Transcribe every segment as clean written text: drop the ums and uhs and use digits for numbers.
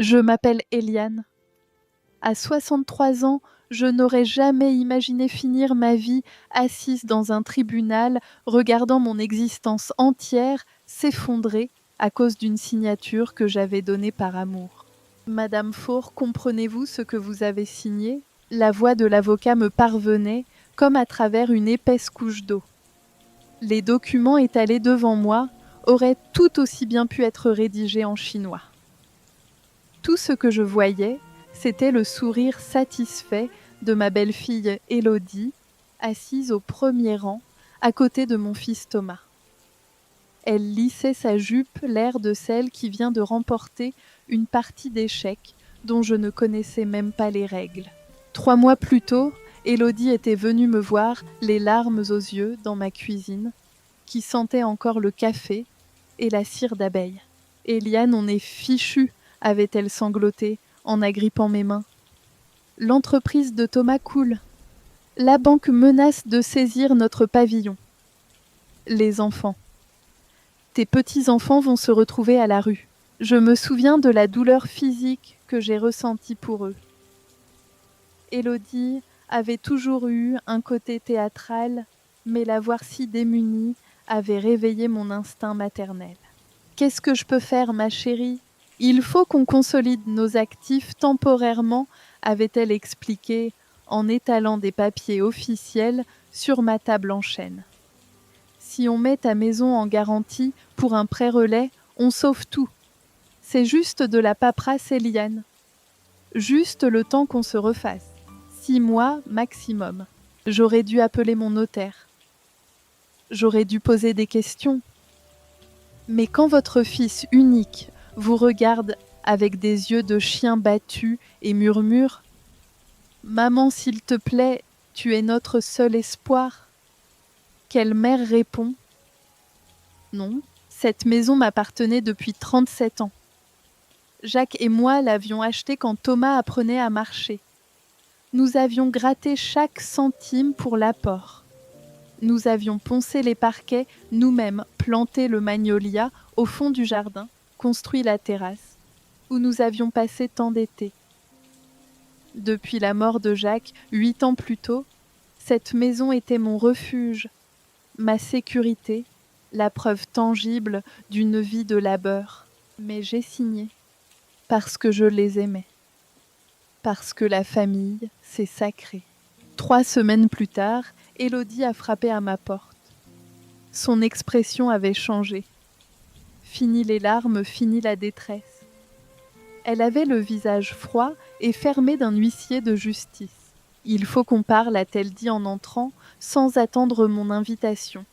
Je m'appelle Eliane. À 63 ans, je n'aurais jamais imaginé finir ma vie assise dans un tribunal, regardant mon existence entière s'effondrer à cause d'une signature que j'avais donnée par amour. Madame Faure, comprenez-vous ce que vous avez signé ? La voix de l'avocat me parvenait comme à travers une épaisse couche d'eau. Les documents étalés devant moi auraient tout aussi bien pu être rédigés en chinois. Tout ce que je voyais, c'était le sourire satisfait de ma belle-fille Élodie, assise au premier rang, à côté de mon fils Thomas. Elle lissait sa jupe, l'air de celle qui vient de remporter une partie d'échecs dont je ne connaissais même pas les règles. 3 mois plus tôt, Élodie était venue me voir, les larmes aux yeux, dans ma cuisine, qui sentait encore le café et la cire d'abeille. « Eliane, on est fichu !» avait-elle sangloté en agrippant mes mains. L'entreprise de Thomas coule. La banque menace de saisir notre pavillon. Les enfants. Tes petits-enfants vont se retrouver à la rue. Je me souviens de la douleur physique que j'ai ressentie pour eux. Élodie avait toujours eu un côté théâtral, mais la voir si démunie avait réveillé mon instinct maternel. Qu'est-ce que je peux faire, ma chérie ? Il faut qu'on consolide nos actifs temporairement, avait-elle expliqué en étalant des papiers officiels sur ma table en chêne. Si on met ta maison en garantie pour un prêt relais, on sauve tout. C'est juste de la paperasse, Eliane. Juste le temps qu'on se refasse. 6 mois maximum. J'aurais dû appeler mon notaire. J'aurais dû poser des questions. Mais quand votre fils unique vous regarde avec des yeux de chien battu et murmure « Maman, s'il te plaît, tu es notre seul espoir », quelle mère répond « Non, cette maison m'appartenait depuis 37 ans. Jacques et moi l'avions achetée quand Thomas apprenait à marcher. Nous avions gratté chaque centime pour l'apport. Nous avions poncé les parquets, nous-mêmes planté le magnolia au fond du jardin, construit la terrasse, où nous avions passé tant d'étés. Depuis la mort de Jacques, 8 ans plus tôt, cette maison était mon refuge, ma sécurité, la preuve tangible d'une vie de labeur. Mais j'ai signé, parce que je les aimais, parce que la famille, c'est sacré. 3 semaines plus tard, Élodie a frappé à ma porte. Son expression avait changé. Fini les larmes, fini la détresse. Elle avait le visage froid et fermé d'un huissier de justice. « Il faut qu'on parle », a-t-elle dit en entrant, sans attendre mon invitation.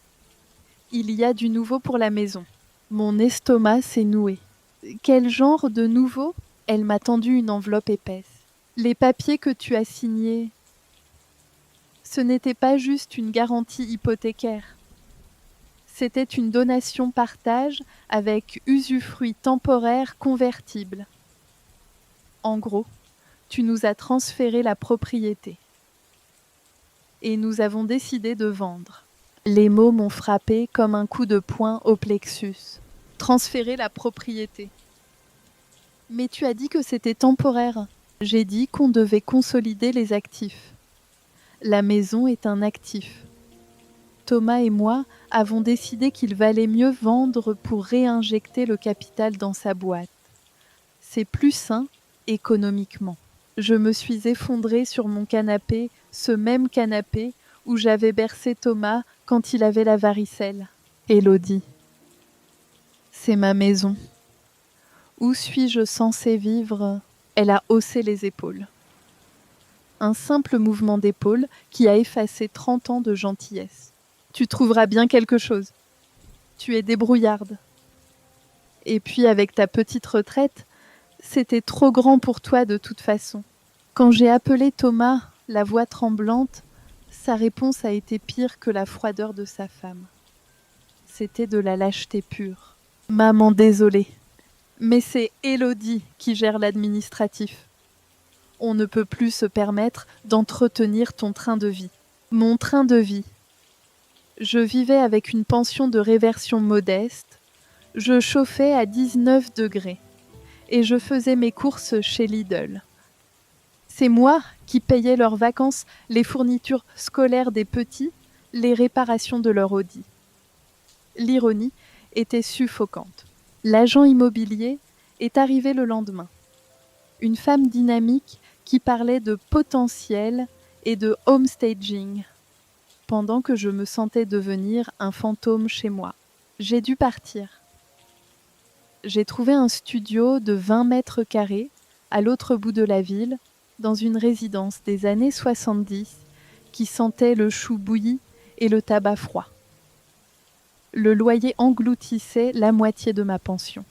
« Il y a du nouveau pour la maison. » Mon estomac s'est noué. « Quel genre de nouveau ?» Elle m'a tendu une enveloppe épaisse. « Les papiers que tu as signés. » Ce n'était pas juste une garantie hypothécaire. C'était une donation-partage avec usufruit temporaire convertible. En gros, tu nous as transféré la propriété. Et nous avons décidé de vendre. Les mots m'ont frappé comme un coup de poing au plexus. Transférer la propriété. Mais tu as dit que c'était temporaire. J'ai dit qu'on devait consolider les actifs. La maison est un actif. Thomas et moi avons décidé qu'il valait mieux vendre pour réinjecter le capital dans sa boîte. C'est plus sain économiquement. Je me suis effondrée sur mon canapé, ce même canapé où j'avais bercé Thomas quand il avait la varicelle. Élodie. C'est ma maison. Où suis-je censée vivre ? Elle a haussé les épaules. Un simple mouvement d'épaule qui a effacé 30 ans de gentillesse. Tu trouveras bien quelque chose. Tu es débrouillarde. Et puis avec ta petite retraite, c'était trop grand pour toi de toute façon. Quand j'ai appelé Thomas, la voix tremblante, sa réponse a été pire que la froideur de sa femme. C'était de la lâcheté pure. Maman, désolée, mais c'est Élodie qui gère l'administratif. On ne peut plus se permettre d'entretenir ton train de vie. Mon train de vie. Je vivais avec une pension de réversion modeste. Je chauffais à 19 degrés. et je faisais mes courses chez Lidl. C'est moi qui payais leurs vacances, les fournitures scolaires des petits, les réparations de leur Audi. L'ironie était suffocante. L'agent immobilier est arrivé le lendemain. Une femme dynamique qui parlait de potentiel et de homestaging, pendant que je me sentais devenir un fantôme chez moi. J'ai dû partir. J'ai trouvé un studio de 20 mètres carrés à l'autre bout de la ville, dans une résidence des années 70 qui sentait le chou bouilli et le tabac froid. Le loyer engloutissait la moitié de ma pension.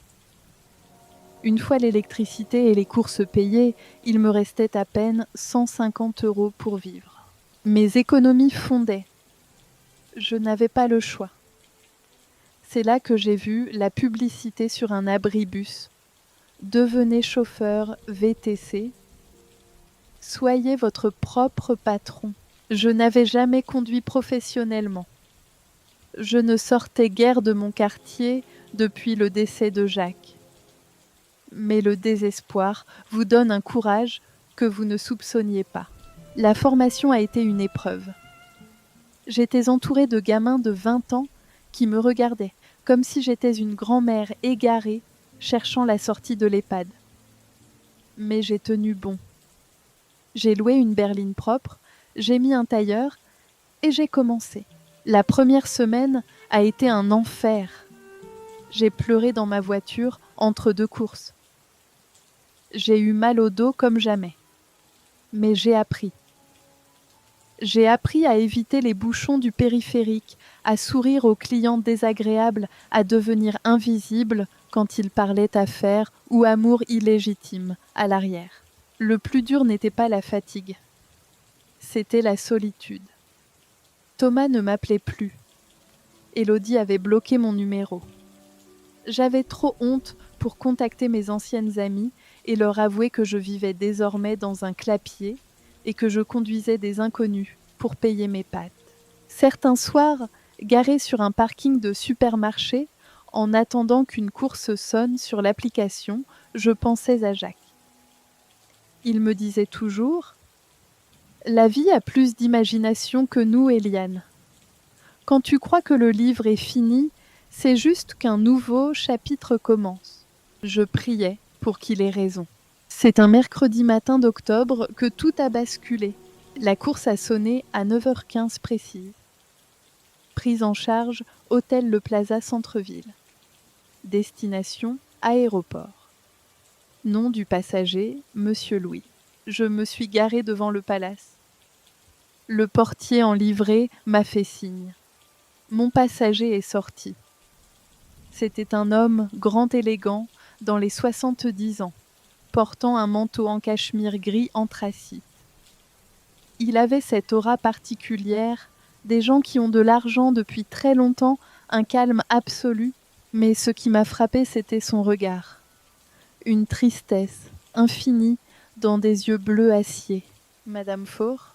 Une fois l'électricité et les courses payées, il me restait à peine 150 € pour vivre. Mes économies fondaient. Je n'avais pas le choix. C'est là que j'ai vu la publicité sur un abribus. Devenez chauffeur VTC. Soyez votre propre patron. Je n'avais jamais conduit professionnellement. Je ne sortais guère de mon quartier depuis le décès de Jacques. Mais le désespoir vous donne un courage que vous ne soupçonniez pas. La formation a été une épreuve. J'étais entourée de gamins de 20 ans qui me regardaient comme si j'étais une grand-mère égarée cherchant la sortie de l'EHPAD. Mais j'ai tenu bon. J'ai loué une berline propre, j'ai mis un tailleur et j'ai commencé. La première semaine a été un enfer. J'ai pleuré dans ma voiture entre 2 courses. J'ai eu mal au dos comme jamais. Mais j'ai appris. J'ai appris à éviter les bouchons du périphérique, à sourire aux clients désagréables, à devenir invisible quand ils parlaient affaires ou amour illégitime à l'arrière. Le plus dur n'était pas la fatigue, c'était la solitude. Thomas ne m'appelait plus. Élodie avait bloqué mon numéro. J'avais trop honte pour contacter mes anciennes amies et leur avouer que je vivais désormais dans un clapier et que je conduisais des inconnus pour payer mes pâtes. Certains soirs, garée sur un parking de supermarché, en attendant qu'une course sonne sur l'application, je pensais à Jacques. Il me disait toujours « La vie a plus d'imagination que nous, Eliane. Quand tu crois que le livre est fini, c'est juste qu'un nouveau chapitre commence. » Je priais pour qu'il ait raison. C'est un mercredi matin d'octobre que tout a basculé. La course a sonné à 9h15 précise. Prise en charge, hôtel Le Plaza Centre-Ville. Destination, aéroport. Nom du passager, Monsieur Louis. Je me suis garée devant le palace. Le portier en livrée m'a fait signe. Mon passager est sorti. C'était un homme grand élégant, dans les 70 ans, portant un manteau en cachemire gris anthracite. Il avait cette aura particulière, des gens qui ont de l'argent depuis très longtemps, un calme absolu, mais ce qui m'a frappé, c'était son regard. Une tristesse infinie dans des yeux bleus acier. Madame Faure,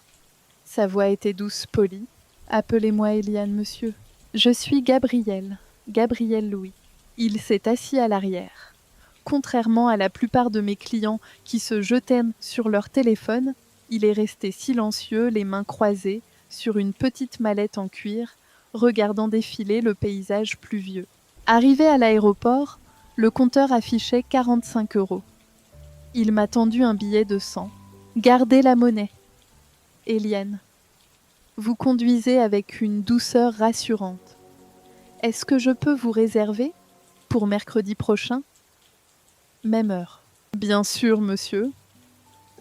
sa voix était douce, polie. Appelez-moi Eliane, monsieur. Je suis Gabriel Louis. Il s'est assis à l'arrière. Contrairement à la plupart de mes clients qui se jetaient sur leur téléphone, il est resté silencieux, les mains croisées, sur une petite mallette en cuir, regardant défiler le paysage pluvieux. Arrivé à l'aéroport, le compteur affichait 45 €. Il m'a tendu un billet de 100. Gardez la monnaie. Eliane, vous conduisez avec une douceur rassurante. Est-ce que je peux vous réserver pour mercredi prochain ? Même heure. Bien sûr, monsieur.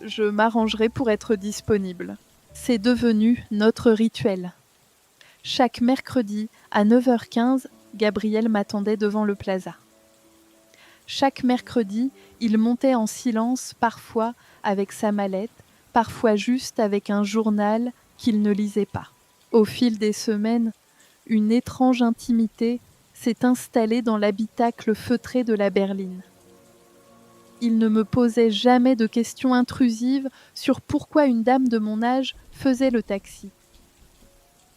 Je m'arrangerai pour être disponible. C'est devenu notre rituel. Chaque mercredi, à 9h15, Gabriel m'attendait devant le plaza. Chaque mercredi, il montait en silence, parfois avec sa mallette, parfois juste avec un journal qu'il ne lisait pas. Au fil des semaines, une étrange intimité s'est installée dans l'habitacle feutré de la berline. Il ne me posait jamais de questions intrusives sur pourquoi une dame de mon âge faisait le taxi.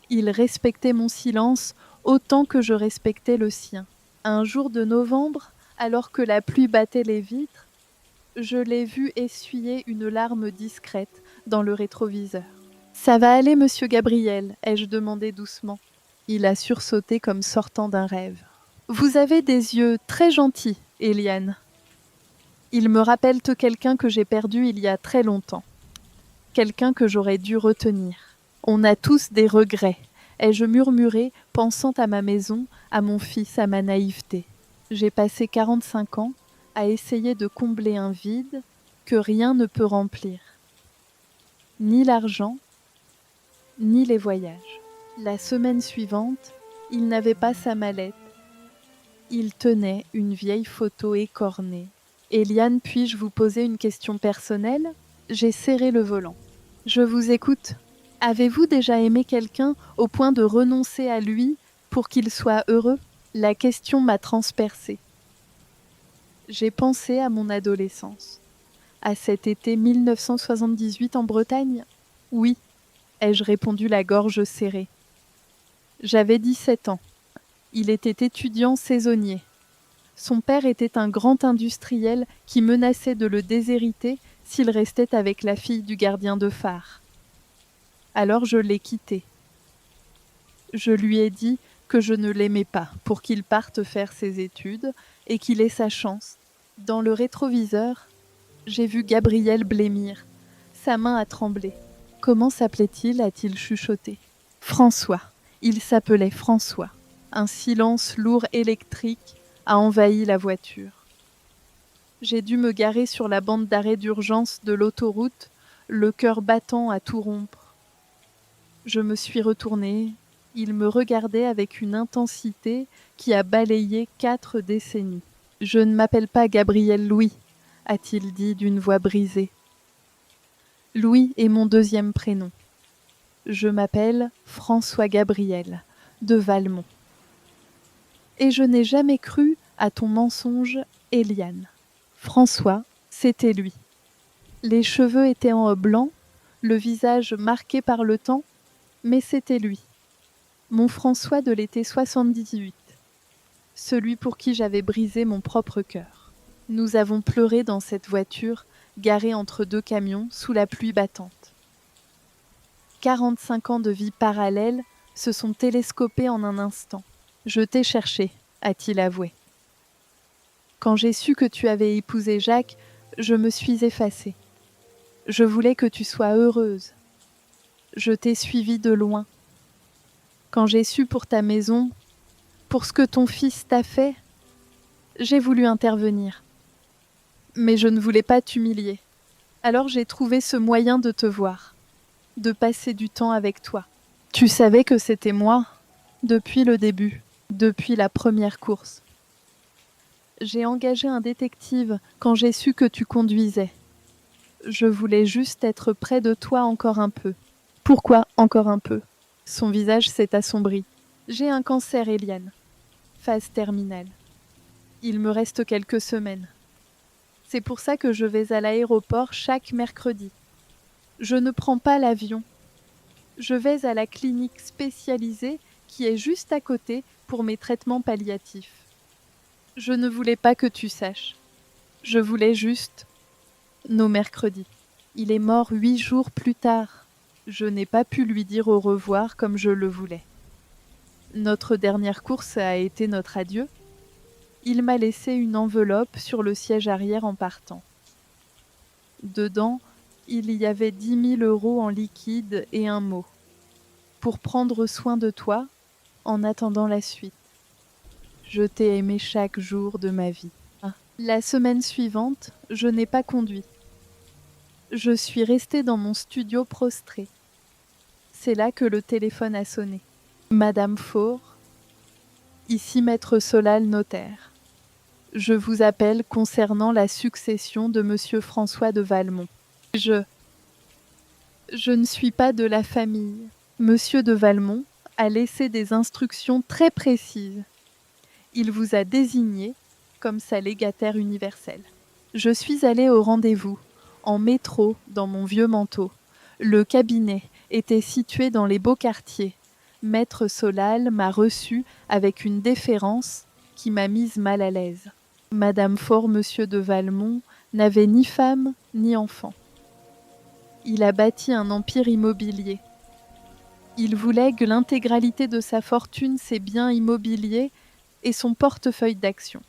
Il respectait mon silence autant que je respectais le sien. Un jour de novembre, alors que la pluie battait les vitres, Je l'ai vu essuyer une larme discrète dans le rétroviseur. « Ça va aller, monsieur Gabriel ?» ai-je demandé doucement. Il a sursauté comme sortant d'un rêve. « Vous avez des yeux très gentils, Eliane. Ils me rappellent quelqu'un que j'ai perdu il y a très longtemps. Quelqu'un que j'aurais dû retenir. On a tous des regrets, » ai-je murmuré, pensant à ma maison, à mon fils, à ma naïveté. J'ai passé 45 ans à essayer de combler un vide que rien ne peut remplir. Ni l'argent, ni les voyages. La semaine suivante, il n'avait pas sa mallette. Il tenait une vieille photo écornée. « Eliane, puis-je vous poser une question personnelle ?» J'ai serré le volant. « Je vous écoute. Avez-vous déjà aimé quelqu'un au point de renoncer à lui pour qu'il soit heureux ?» La question m'a transpercée. J'ai pensé à mon adolescence, à cet été 1978 en Bretagne. « Oui », ai-je répondu la gorge serrée. J'avais 17 ans. Il était étudiant saisonnier. Son père était un grand industriel qui menaçait de le déshériter s'il restait avec la fille du gardien de phare. Alors je l'ai quitté. Je lui ai dit que je ne l'aimais pas pour qu'il parte faire ses études et qu'il ait sa chance. Dans le rétroviseur, j'ai vu Gabriel blêmir. Sa main a tremblé. « Comment s'appelait-il » a-t-il chuchoté. « François. Il s'appelait François. » Un silence lourd électrique a envahi la voiture. J'ai dû me garer sur la bande d'arrêt d'urgence de l'autoroute, le cœur battant à tout rompre. Je me suis retournée. Il me regardait avec une intensité qui a balayé 4 décennies. « Je ne m'appelle pas Gabriel Louis », a-t-il dit d'une voix brisée. Louis est mon deuxième prénom. Je m'appelle François Gabriel, de Valmont. Et je n'ai jamais cru à ton mensonge, Eliane. François, c'était lui. Les cheveux étaient en blanc, le visage marqué par le temps, mais c'était lui. Mon François de l'été 78. Celui pour qui j'avais brisé mon propre cœur. Nous avons pleuré dans cette voiture, garée entre 2 camions, sous la pluie battante. 45 ans de vie parallèle se sont télescopés en un instant. « Je t'ai cherché », a-t-il avoué. Quand j'ai su que tu avais épousé Jacques, je me suis effacée. Je voulais que tu sois heureuse. Je t'ai suivie de loin. Quand j'ai su pour ta maison, pour ce que ton fils t'a fait, j'ai voulu intervenir. Mais je ne voulais pas t'humilier. Alors j'ai trouvé ce moyen de te voir, de passer du temps avec toi. Tu savais que c'était moi, depuis le début, depuis la première course. J'ai engagé un détective quand j'ai su que tu conduisais. Je voulais juste être près de toi encore un peu. Pourquoi encore un peu ? Son visage s'est assombri. J'ai un cancer, Eliane. Phase terminale. Il me reste quelques semaines. C'est pour ça que je vais à l'aéroport chaque mercredi. Je ne prends pas l'avion. Je vais à la clinique spécialisée qui est juste à côté pour mes traitements palliatifs. Je ne voulais pas que tu saches. Je voulais juste nos mercredis. Il est mort 8 jours plus tard. Je n'ai pas pu lui dire au revoir comme je le voulais. Notre dernière course a été notre adieu. Il m'a laissé une enveloppe sur le siège arrière en partant. Dedans, il y avait 10 000 € en liquide et un mot. Pour prendre soin de toi, en attendant la suite. Je t'ai aimé chaque jour de ma vie. La semaine suivante, je n'ai pas conduit. Je suis restée dans mon studio prostrée. C'est là que le téléphone a sonné. Madame Faure, ici Maître Solal, notaire. Je vous appelle concernant la succession de Monsieur François de Valmont. Je ne suis pas de la famille. Monsieur de Valmont a laissé des instructions très précises. Il vous a désigné comme sa légataire universelle. Je suis allée au rendez-vous, en métro, dans mon vieux manteau. Le cabinet était situé dans les beaux quartiers. Maître Solal m'a reçue avec une déférence qui m'a mise mal à l'aise. Madame Faure, Monsieur de Valmont n'avait ni femme ni enfant. Il a bâti un empire immobilier. Il vous lègue l'intégralité de sa fortune, ses biens immobiliers et son portefeuille d'actions.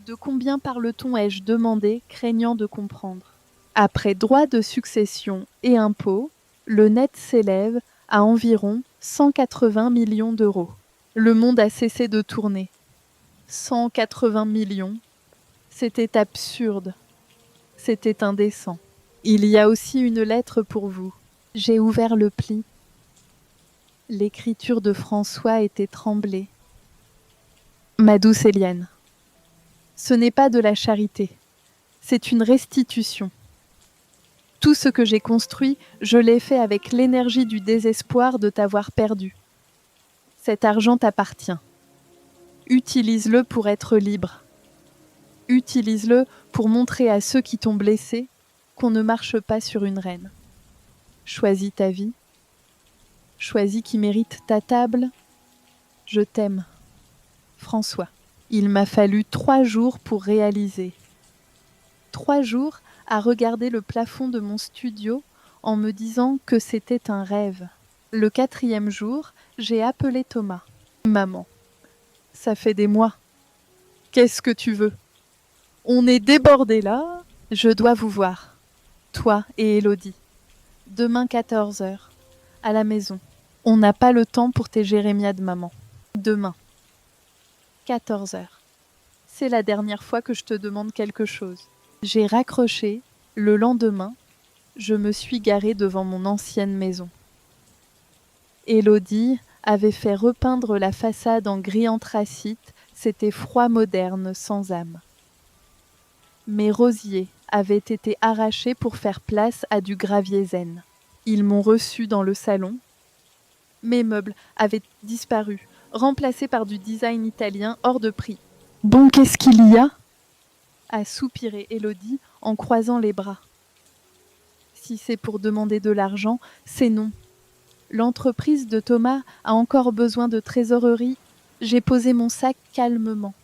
De combien parle-t-on, ai-je demandé, craignant de comprendre. Après droits de succession et impôts, le net s'élève à environ 180 millions d'euros. Le monde a cessé de tourner. 180 millions, c'était absurde. C'était indécent. Il y a aussi une lettre pour vous. J'ai ouvert le pli. L'écriture de François était tremblée. Ma douce Éliane, ce n'est pas de la charité, c'est une restitution. Tout ce que j'ai construit, je l'ai fait avec l'énergie du désespoir de t'avoir perdu. Cet argent t'appartient. Utilise-le pour être libre. Utilise-le pour montrer à ceux qui t'ont blessé qu'on ne marche pas sur une reine. Choisis ta vie. Choisis qui mérite ta table. Je t'aime. François. Il m'a fallu 3 jours pour réaliser. 3 jours à regarder le plafond de mon studio en me disant que c'était un rêve. Le 4e jour, j'ai appelé Thomas. Maman, ça fait des mois. Qu'est-ce que tu veux? On est débordés là. Je dois vous voir. Toi et Élodie. Demain 14h, à la maison. On n'a pas le temps pour tes jérémiades, maman. Demain. 14h. C'est la dernière fois que je te demande quelque chose. J'ai raccroché. Le lendemain, je me suis garée devant mon ancienne maison. Élodie avait fait repeindre la façade en gris anthracite. C'était froid moderne, sans âme. Mes rosiers avaient été arrachés pour faire place à du gravier zen. Ils m'ont reçu dans le salon. Mes meubles avaient disparu, remplacés par du design italien hors de prix. « Bon, qu'est-ce qu'il y a ?» a soupiré Élodie en croisant les bras. Si c'est pour demander de l'argent, c'est non. L'entreprise de Thomas a encore besoin de trésorerie. J'ai posé mon sac calmement.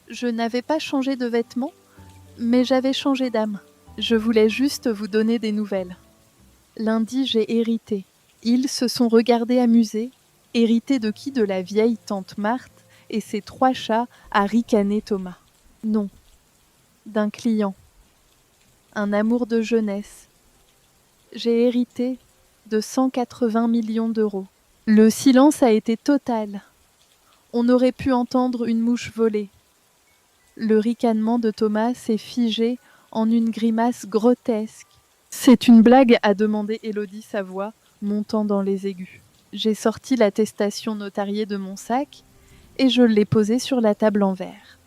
Je n'avais pas changé de vêtements, mais j'avais changé d'âme. Je voulais juste vous donner des nouvelles. Lundi, j'ai hérité. Ils se sont regardés amusés. Hérité de qui? De la vieille tante Marthe et ses 3 chats, a ricané Thomas. Non, d'un client. Un amour de jeunesse. J'ai hérité de 180 millions d'euros. Le silence a été total. On aurait pu entendre une mouche voler. Le ricanement de Thomas s'est figé en une grimace grotesque. C'est une blague, a demandé Élodie, sa voix montant dans les aigus. J'ai sorti l'attestation notariée de mon sac et je l'ai posée sur la table en verre.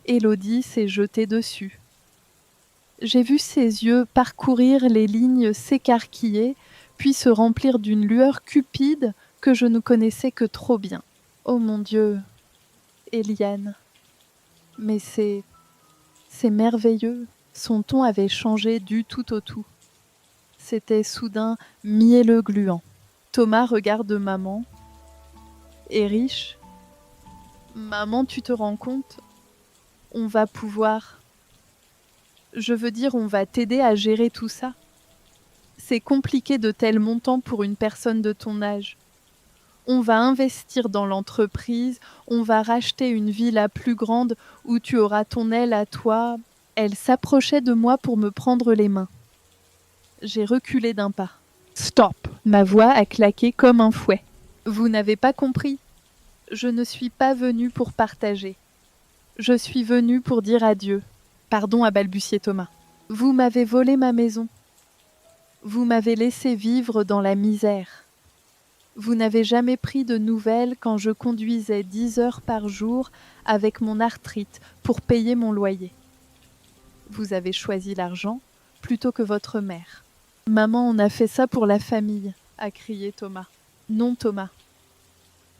Élodie s'est jetée dessus. J'ai vu ses yeux parcourir les lignes s'écarquiller, puis se remplir d'une lueur cupide que je ne connaissais que trop bien. Oh mon Dieu, Éliane, mais c'est merveilleux. Son ton avait changé du tout au tout. C'était soudain mielleux gluant. Thomas regarde maman. Et riche. Maman, tu te rends compte? On va pouvoir... Je veux dire, on va t'aider à gérer tout ça. C'est compliqué de tels montants pour une personne de ton âge. On va investir dans l'entreprise, on va racheter une villa plus grande où tu auras ton aile à toi. Elle s'approchait de moi pour me prendre les mains. J'ai reculé d'un pas. Stop! Ma voix a claqué comme un fouet. Vous n'avez pas compris. Je ne suis pas venue pour partager. Je suis venue pour dire adieu. Pardon, a balbutié Thomas. Vous m'avez volé ma maison. Vous m'avez laissé vivre dans la misère. Vous n'avez jamais pris de nouvelles quand je conduisais 10 heures par jour avec mon arthrite pour payer mon loyer. Vous avez choisi l'argent plutôt que votre mère. Maman, on a fait ça pour la famille, a crié Thomas. Non, Thomas.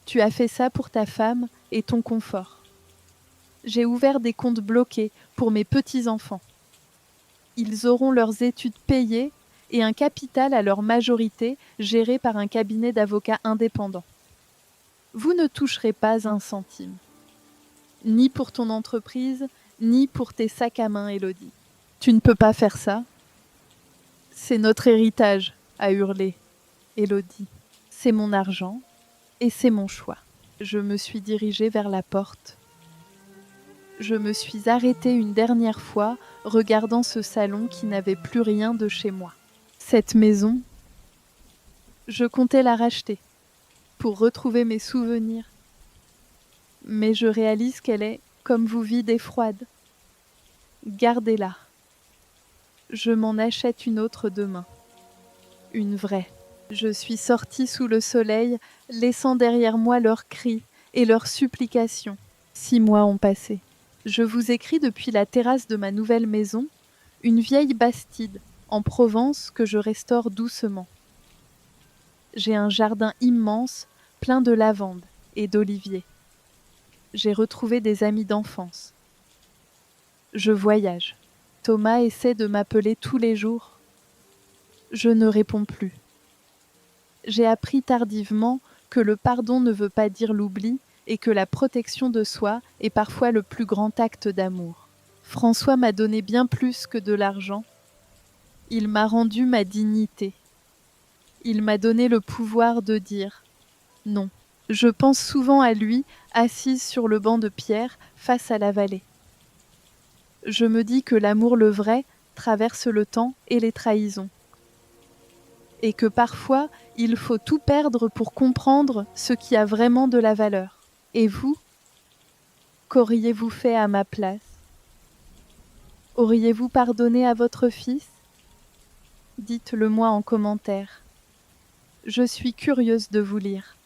Tu as fait ça pour ta femme et ton confort. J'ai ouvert des comptes bloqués pour mes petits-enfants. Ils auront leurs études payées et un capital à leur majorité géré par un cabinet d'avocats indépendant. Vous ne toucherez pas un centime. Ni pour ton entreprise, ni pour tes sacs à main, Élodie. Tu ne peux pas faire ça. C'est notre héritage, a hurlé Élodie. C'est mon argent et c'est mon choix. Je me suis dirigée vers la porte. Je me suis arrêtée une dernière fois, regardant ce salon qui n'avait plus rien de chez moi. Cette maison, je comptais la racheter pour retrouver mes souvenirs. Mais je réalise qu'elle est, comme vous, vide et froide. Gardez-la. Je m'en achète une autre demain. Une vraie. Je suis sortie sous le soleil, laissant derrière moi leurs cris et leurs supplications. 6 mois ont passé. Je vous écris depuis la terrasse de ma nouvelle maison, une vieille bastide en Provence que je restaure doucement. J'ai un jardin immense, plein de lavande et d'oliviers. J'ai retrouvé des amis d'enfance. Je voyage. Thomas essaie de m'appeler tous les jours. Je ne réponds plus. J'ai appris tardivement que le pardon ne veut pas dire l'oubli et que la protection de soi est parfois le plus grand acte d'amour. François m'a donné bien plus que de l'argent. Il m'a rendu ma dignité. Il m'a donné le pouvoir de dire non. Je pense souvent à lui, assise sur le banc de pierre, face à la vallée. Je me dis que l'amour le vrai traverse le temps et les trahisons. Et que parfois, il faut tout perdre pour comprendre ce qui a vraiment de la valeur. Et vous, qu'auriez-vous fait à ma place? Auriez-vous pardonné à votre fils? Dites-le moi en commentaire. Je suis curieuse de vous lire.